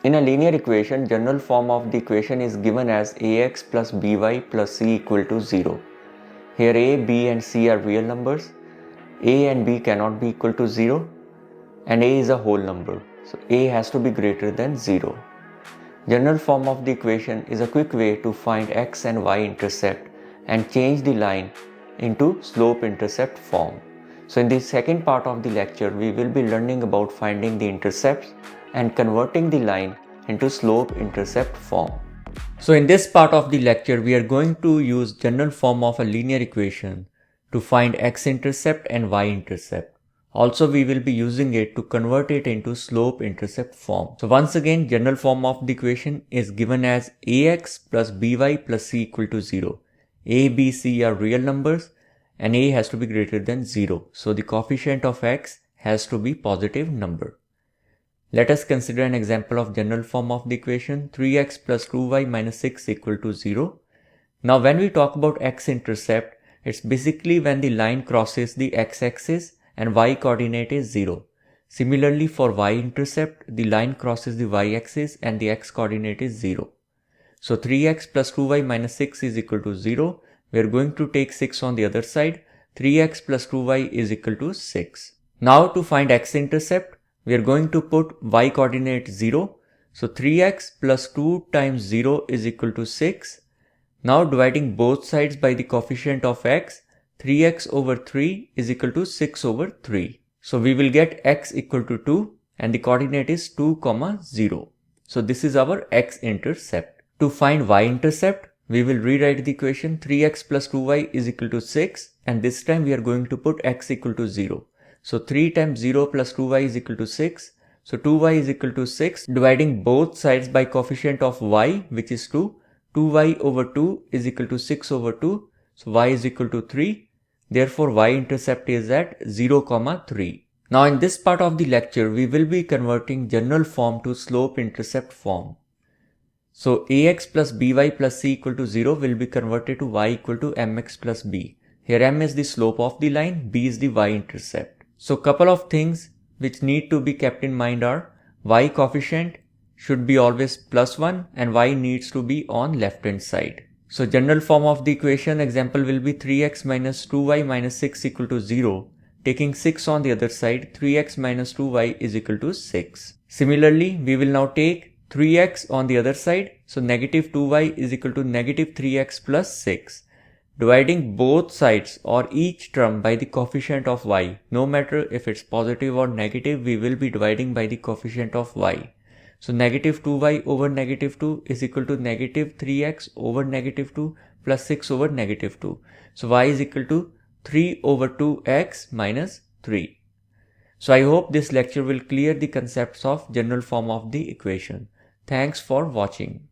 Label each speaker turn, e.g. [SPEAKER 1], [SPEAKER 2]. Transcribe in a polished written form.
[SPEAKER 1] In a linear equation, general form of the equation is given as ax plus by plus c equal to 0. Here a, b and c are real numbers. A and b cannot be equal to 0 and a is a whole number. So a has to be greater than 0. General form of the equation is a quick way to find x and y intercept and change the line into slope intercept form. So in the second part of the lecture, we will be learning about finding the intercepts and converting the line into slope intercept form. So in this part of the lecture, we are going to use general form of a linear equation to find x-intercept and y-intercept. Also, we will be using it to convert it into slope-intercept form. So once again, general form of the equation is given as ax plus by plus c equal to 0. A, b, c are real numbers and a has to be greater than 0. So the coefficient of x has to be positive number. Let us consider an example of general form of the equation 3x plus 2y minus 6 equal to 0. Now when we talk about x-intercept, it's basically when the line crosses the x-axis and y coordinate is 0. Similarly for y-intercept, the line crosses the y-axis and the x coordinate is 0. So 3x plus 2y minus 6 is equal to 0. We are going to take 6 on the other side. 3x plus 2y is equal to 6. Now to find x-intercept, we are going to put y coordinate 0. So 3x plus 2 times 0 is equal to 6. Now dividing both sides by the coefficient of x, 3x over 3 is equal to 6 over 3. So we will get x equal to 2 and the coordinate is 2, 0. So this is our x-intercept. To find y-intercept, we will rewrite the equation 3x plus 2y is equal to 6 and this time we are going to put x equal to 0. So 3 times 0 plus 2y is equal to 6. So 2y is equal to 6. Dividing both sides by coefficient of y, which is 2. 2y over 2 is equal to 6 over 2. So y is equal to 3. Therefore y-intercept is at 0, 3. Now in this part of the lecture, we will be converting general form to slope-intercept form. So ax plus by plus c equal to 0 will be converted to y equal to mx plus b. Here m is the slope of the line, b is the y-intercept. So couple of things which need to be kept in mind are y coefficient should be always plus 1 and y needs to be on left hand side. So general form of the equation example will be 3x minus 2y minus 6 equal to 0. Taking 6 on the other side, 3x minus 2y is equal to 6. Similarly, we will now take 3x on the other side. So negative 2y is equal to negative 3x plus 6. Dividing both sides or each term by the coefficient of y, no matter if it's positive or negative, we will be dividing by the coefficient of y. So negative 2y over negative 2 is equal to negative 3x over negative 2 plus 6 over negative 2. So y is equal to 3 over 2x minus 3. So I hope this lecture will clear the concepts of general form of the equation. Thanks for watching.